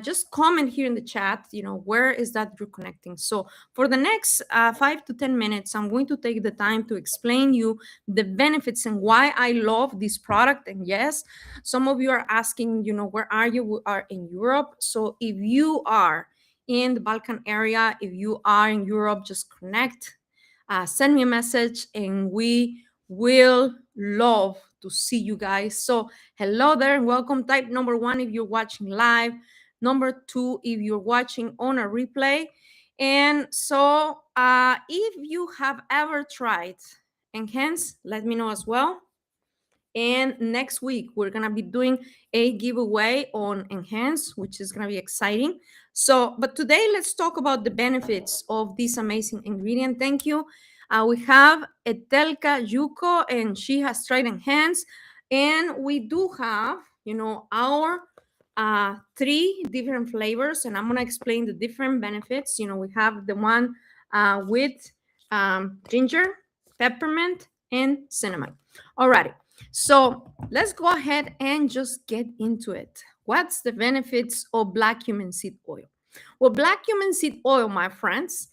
just comment here in the chat, where is that you're connecting. So for the next 5 to 10 minutes, I'm going to take the time to explain you the benefits and why I love this product. And yes, some of you are asking, where are you? We are in Europe. So if you are in the Balkan area, if you are in Europe, just connect, send me a message, and we will love to see you guys. So hello there and welcome. Type number 1 if you're watching live, number 2 if you're watching on a replay. And so if you have ever tried Enhance, let me know as well. And next week, we're going to be doing a giveaway on Enhance, which is going to be exciting. So, but today, let's talk about the benefits of this amazing ingredient. Thank you. We have Etelka Yuko, and she has tried Enhance. And we do have, our 3 different flavors, and I'm going to explain the different benefits. We have the one with ginger, peppermint, and cinnamon. Alrighty. So let's go ahead and just get into it. What's the benefits of black cumin seed oil? Well, black cumin seed oil, my friends,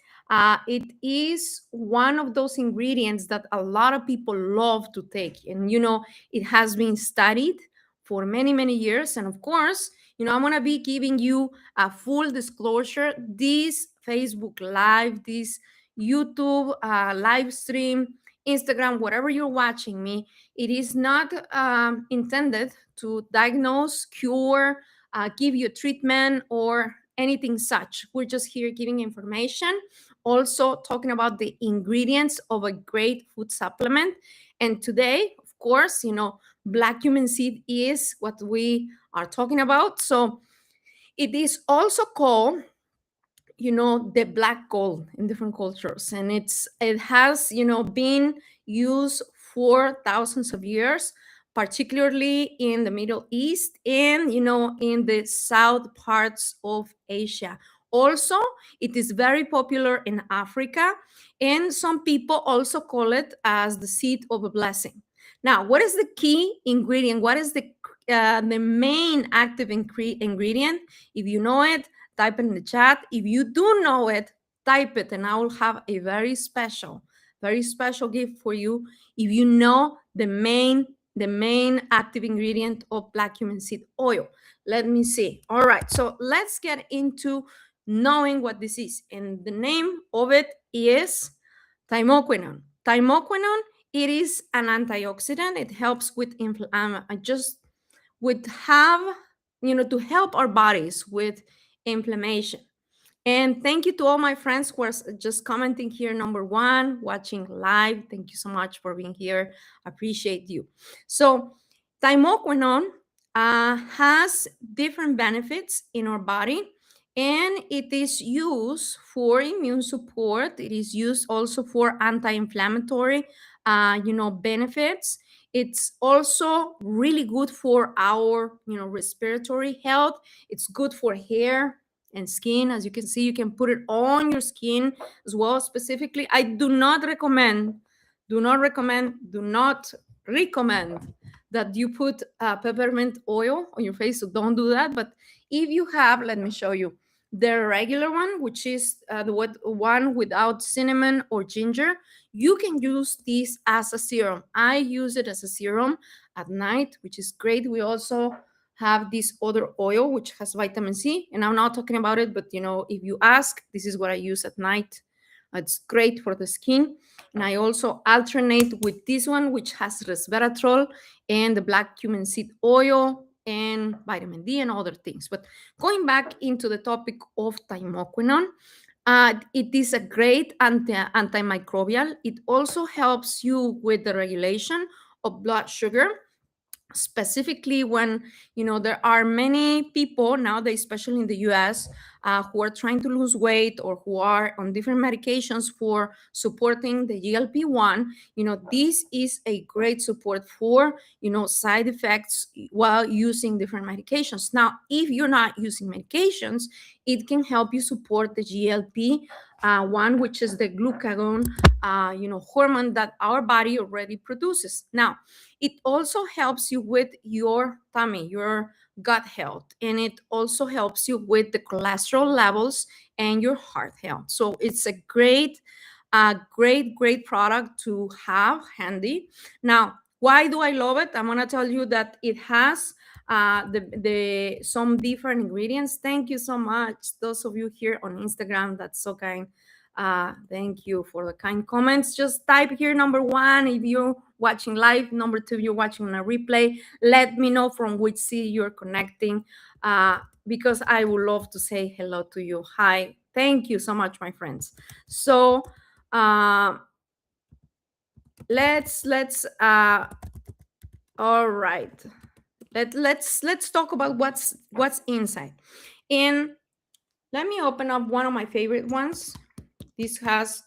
it is one of those ingredients that a lot of people love to take. And, it has been studied for many, many years. And of course, I'm going to be giving you a full disclosure. This Facebook Live, this YouTube live stream, Instagram, whatever you're watching me, it is not intended to diagnose, cure, give you treatment, or anything such. We're just here giving information, also talking about the ingredients of a great food supplement. And today, of course, black cumin seed is what we are talking about. So it is also called the black gold in different cultures, and it has been used for thousands of years, particularly in the Middle East and in the south parts of Asia. Also, it is very popular in Africa, and some people also call it as the seed of a blessing. Now, what is the key ingredient? What is the main active ingredient? If you know it, type it in the chat. If you do know it, type it, and I will have a very special gift for you if you know the main active ingredient of black cumin seed oil. Let me see. All right, so let's get into knowing what this is. And the name of it is thymoquinone. Thymoquinone, it is an antioxidant. It helps with just with have to help our bodies with inflammation. And thank you to all my friends who are just commenting here. Number 1, watching live. Thank you so much for being here. Appreciate you. So thymoquinone has different benefits in our body, and it is used for immune support. It is used also for anti-inflammatory, benefits. It's also really good for our, respiratory health. It's good for hair and skin. As you can see, you can put it on your skin as well. Specifically, I do not recommend that you put peppermint oil on your face. So don't do that. But if you have, let me show you the regular one, which is the one without cinnamon or ginger. You can use this as a serum. I use it as a serum at night, which is great. We also have this other oil which has vitamin C, and I'm not talking about it, but if you ask, this is what I use at night. It's great for the skin. And I also alternate with this one, which has resveratrol and the black cumin seed oil and vitamin D and other things. But going back into the topic of thymoquinone, it is a great antimicrobial. It also helps you with the regulation of blood sugar, specifically when there are many people nowadays, especially in the US, who are trying to lose weight or who are on different medications for supporting the GLP-1. This is a great support for side effects while using different medications. Now, if you're not using medications, it can help you support the GLP one, which is the glucagon, hormone that our body already produces. Now, it also helps you with your tummy, your gut health, and it also helps you with the cholesterol levels and your heart health. So it's a great product to have handy. Now, why do I love it? I'm gonna tell you that it has the some different ingredients. Thank you so much, those of you here on Instagram. That's so kind. Thank you for the kind comments. Just type here number one if you're watching live. Number two, you're watching on a replay. Let me know from which city you're connecting, because I would love to say hello to you. Hi, thank you so much, my friends. So uh, let's all right. Let's talk about what's inside. And let me open up one of my favorite ones. This has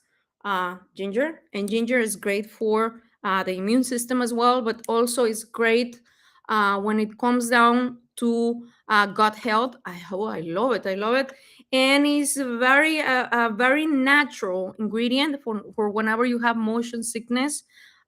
ginger, and ginger is great for the immune system as well, but also is great when it comes down to gut health. I love it. I love it, and it's a very natural ingredient for whenever you have motion sickness.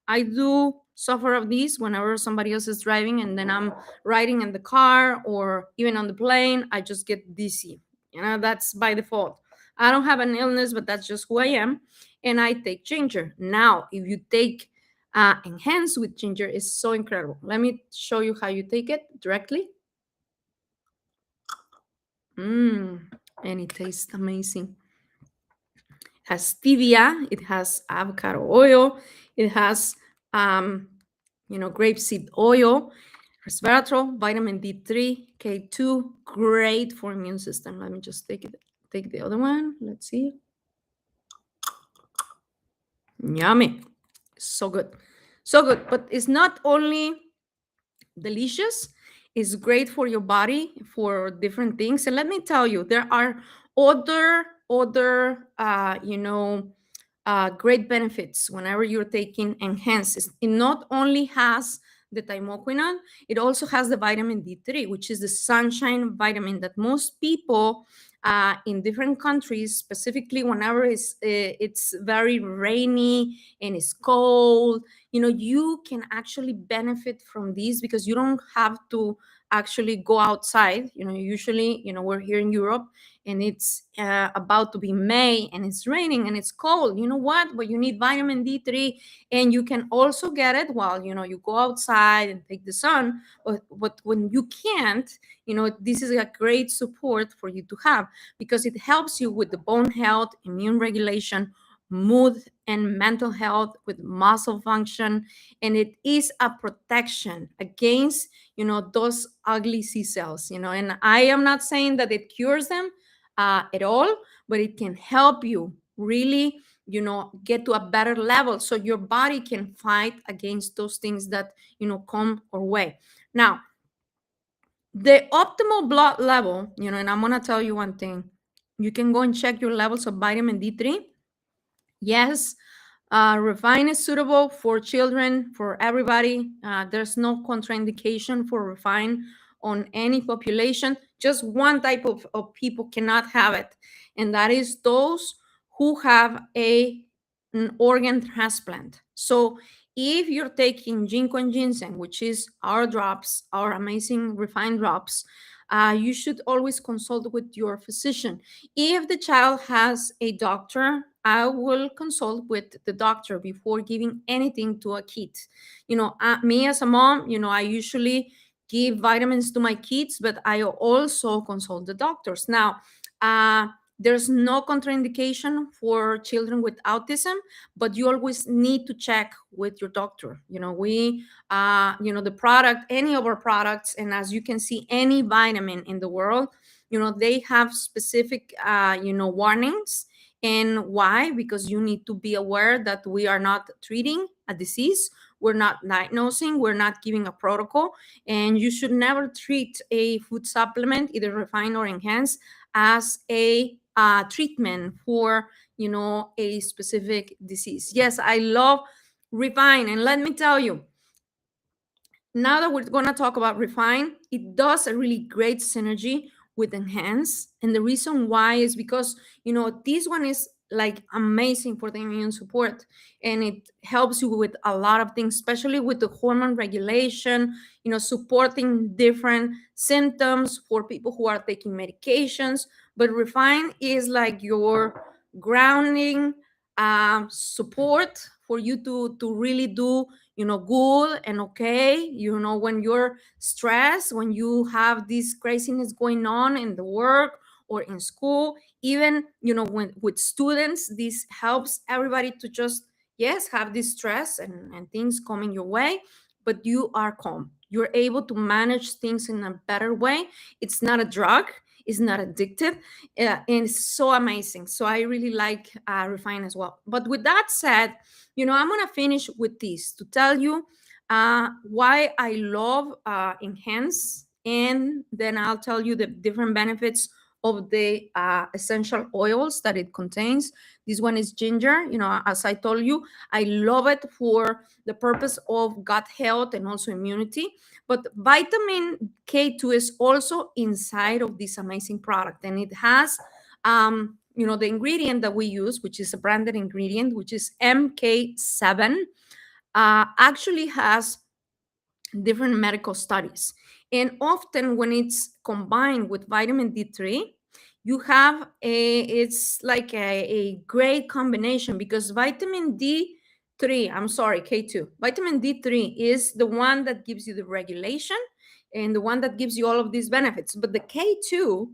I do suffer of this whenever somebody else is driving, and then I'm riding in the car or even on the plane. I just get dizzy. That's by default. I don't have an illness, but that's just who I am. And I take ginger. Now, if you take enhance with ginger, it's so incredible. Let me show you how you take it directly. And it tastes amazing. It has stevia, it has avocado oil, it has grapeseed oil, resveratrol, vitamin D3, K2, great for immune system. Let me just take the other one. Let's see. Yummy. So good. So good. But it's not only delicious, it's great for your body for different things. And let me tell you, there are other great benefits whenever you're taking enhances. It not only has the thymoquinone, it also has the vitamin D3, which is the sunshine vitamin that most people in different countries, specifically whenever it's very rainy and it's cold, you can actually benefit from these because you don't have to actually go outside. Usually, we're here in Europe and it's about to be May and it's raining and it's cold. You know what? But you need vitamin D3, and you can also get it while you go outside and take the sun. But when you can't, this is a great support for you to have because it helps you with the bone health, immune regulation, mood and mental health, with muscle function, and it is a protection against those ugly C cells. And I am not saying that it cures them at all, but it can help you really get to a better level so your body can fight against those things that come our way. Now, the optimal blood level, and I'm going to tell you one thing. You can go and check your levels of vitamin D3. Yes, refine is suitable for children, for everybody. There's no contraindication for refine on any population. Just one type of people cannot have it, and that is those who have an organ transplant. So if you're taking ginkgo and ginseng, which is our drops, our amazing refined drops, you should always consult with your physician. If the child has a doctor, I will consult with the doctor before giving anything to a kid. Me as a mom, I usually give vitamins to my kids, but I also consult the doctors. Now, there's no contraindication for children with autism, but you always need to check with your doctor. The product, any of our products, and as you can see, any vitamin in the world, they have specific, warnings. And why? Because you need to be aware that we are not treating a disease, we're not diagnosing, we're not giving a protocol, and you should never treat a food supplement, either refined or enhanced, as a treatment for a specific disease. Yes, I love refine, and let me tell you, now that we're going to talk about refine, it does a really great synergy with enhance. And the reason why is because this one is like amazing for the immune support, and it helps you with a lot of things, especially with the hormone regulation, supporting different symptoms for people who are taking medications. But Refine is like your grounding support for you to really do good and okay, when you're stressed, when you have this craziness going on in the work or in school, even when with students, this helps everybody to just, yes, have this stress and things coming your way, but you are calm, you're able to manage things in a better way. It's not a drug, it's not addictive, and it's so amazing. So I really like Refine as well. But with that said, I'm gonna finish with this to tell you why I love Enhance, and then I'll tell you the different benefits of the essential oils that it contains. This one is ginger. As I told you, I love it for the purpose of gut health and also immunity. But vitamin K2 is also inside of this amazing product, and it has the ingredient that we use, which is a branded ingredient, which is MK7, actually has different medical studies. And often when it's combined with vitamin D3, you have it's like a great combination, because vitamin D3, I'm sorry, K2, vitamin D3 is the one that gives you the regulation and the one that gives you all of these benefits. But the K2,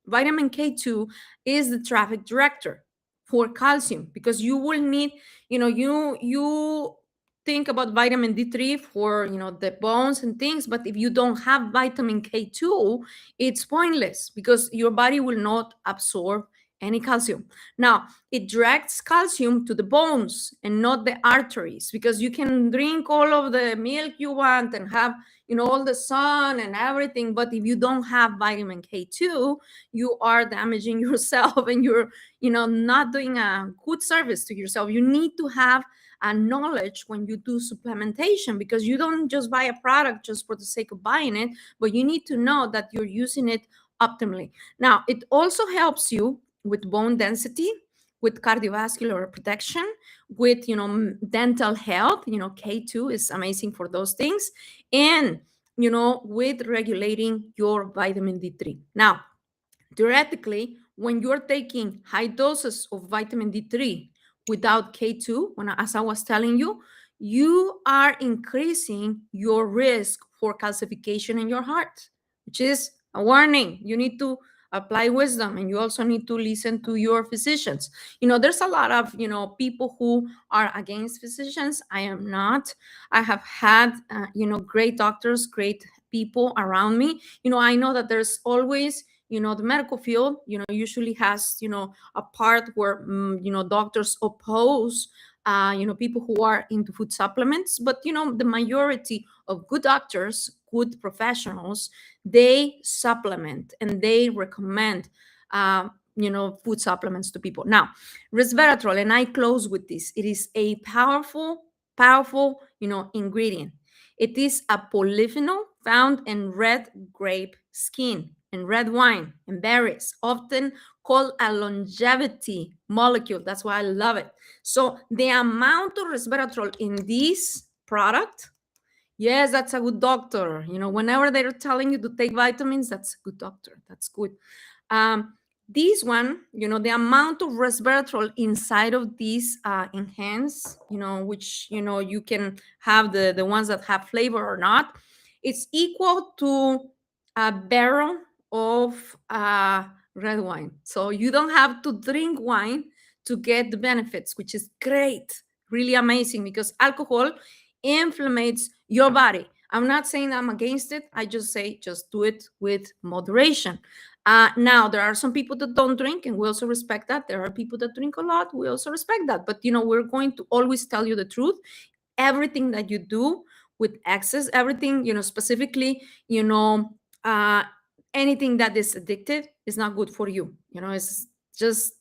vitamin K2, is the traffic director for calcium, because you will need, you think about vitamin D3 for the bones and things, but if you don't have vitamin K2, it's pointless, because your body will not absorb any calcium. Now, it directs calcium to the bones and not the arteries, because you can drink all of the milk you want and have all the sun and everything, but if you don't have vitamin K2, you are damaging yourself, and you're not doing a good service to yourself. You need to have and knowledge when you do supplementation, because you don't just buy a product just for the sake of buying it, but you need to know that you're using it optimally. Now, it also helps you with bone density, with cardiovascular protection, with dental health. K2 is amazing for those things, and with regulating your vitamin D3. Now, theoretically, when you're taking high doses of vitamin D3 without K2, as I was telling you, you are increasing your risk for calcification in your heart, which is a warning. You need to apply wisdom, and you also need to listen to your physicians. There's a lot of people who are against physicians. I am not. I have had great doctors, great people around me. I know that there's always the medical field usually has a part where doctors oppose people who are into food supplements, but the majority of good doctors, good professionals, they supplement and they recommend food supplements to people. Now, resveratrol, and I close with this, it is a powerful ingredient. It is a polyphenol found in red grape skin and red wine and berries, often called a longevity molecule. That's why I love it. So the amount of resveratrol in this product, yes, that's a good doctor. Whenever they're telling you to take vitamins, that's a good doctor. That's good. This one, the amount of resveratrol inside of these enhance, which you can have the ones that have flavor or not, it's equal to a barrel of red wine. So you don't have to drink wine to get the benefits, which is great, really amazing, because alcohol inflames your body. I'm not saying I'm against it. I just say just do it with moderation. Now, there are some people that don't drink, and we also respect that. There are people that drink a lot. We also respect that. But, we're going to always tell you the truth. Everything that you do with excess, everything, specifically, uh, anything that is addictive is not good for you. It's just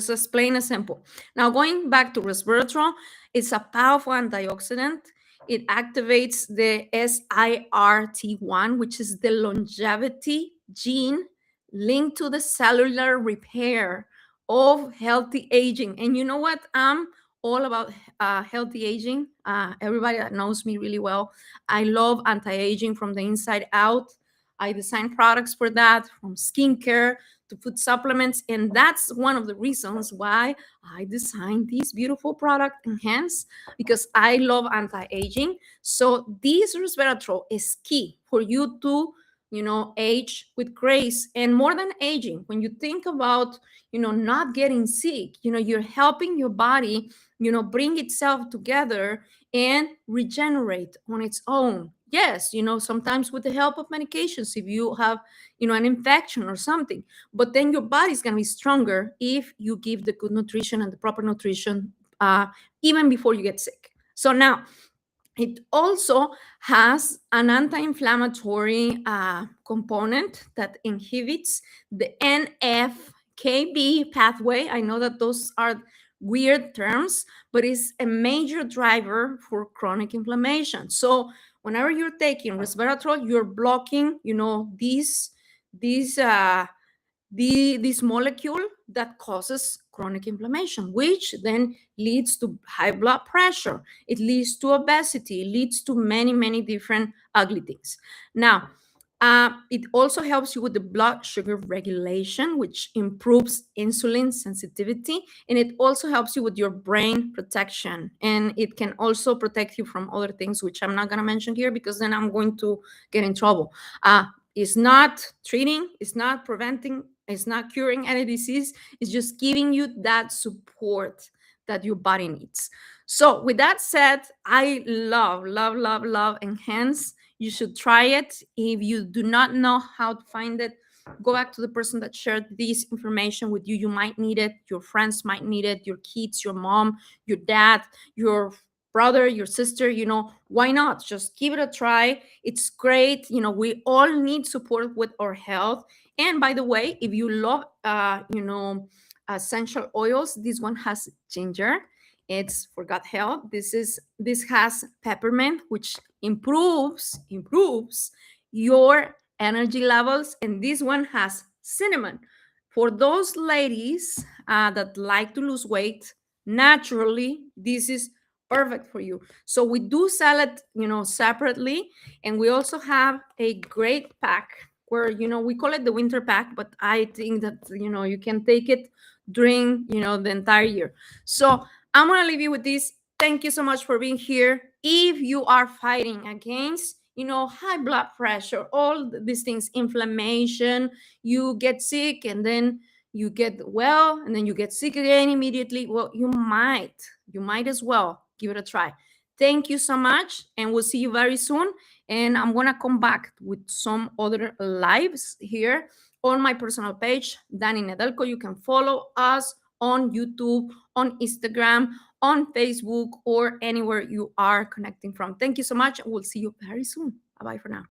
as plain as simple. Now, going back to resveratrol, it's a powerful antioxidant. It activates the SIRT1, which is the longevity gene linked to the cellular repair of healthy aging. And you know what? I'm all about healthy aging. Everybody that knows me really well, I love anti-aging from the inside out. I design products for that, from skincare to food supplements, and that's one of the reasons why I designed this beautiful product, Enhance, because I love anti-aging. So this resveratrol is key for you to, age with grace. And more than aging, when you think about, not getting sick, you're helping your body, bring itself together and regenerate on its own. Yes, sometimes with the help of medications, if you have, an infection or something, but then your body's going to be stronger if you give the good nutrition and the proper nutrition, even before you get sick. So now, it also has an anti-inflammatory component that inhibits the NF-κB pathway. I know that those are weird terms, but it's a major driver for chronic inflammation. So whenever you're taking resveratrol, you're blocking, these this molecule that causes chronic inflammation, which then leads to high blood pressure. It leads to obesity. It leads to many, many different ugly things. Now, it also helps you with the blood sugar regulation, which improves insulin sensitivity. And it also helps you with your brain protection. And it can also protect you from other things, which I'm not going to mention here because then I'm going to get in trouble. It's not treating, it's not preventing, it's not curing any disease. It's just giving you that support that your body needs. So, with that said, I love, love, love, love Enhance. You should try it. If you do not know how to find it, go back to the person that shared this information with you. You might need it. Your friends might need it. Your kids, your mom, your dad, your brother, your sister, why not? Just give it a try. It's great. We all need support with our health. And by the way, if you love, essential oils, this one has ginger. It's for gut health. This has peppermint, which improves your energy levels, and this one has cinnamon. For those ladies that like to lose weight naturally, this is perfect for you. So we do sell it, separately, and we also have a great pack where, we call it the winter pack, but I think that, you can take it during, the entire year. So I'm going to leave you with this. Thank you so much for being here. If you are fighting against, high blood pressure, all these things, inflammation, you get sick and then you get well and then you get sick again immediately. Well, you might as well give it a try. Thank you so much, and we'll see you very soon. And I'm going to come back with some other lives here on my personal page, Dani Nedelko. You can follow us on YouTube, on Instagram, on Facebook, or anywhere you are connecting from. Thank you so much. We'll see you very soon. Bye bye for now.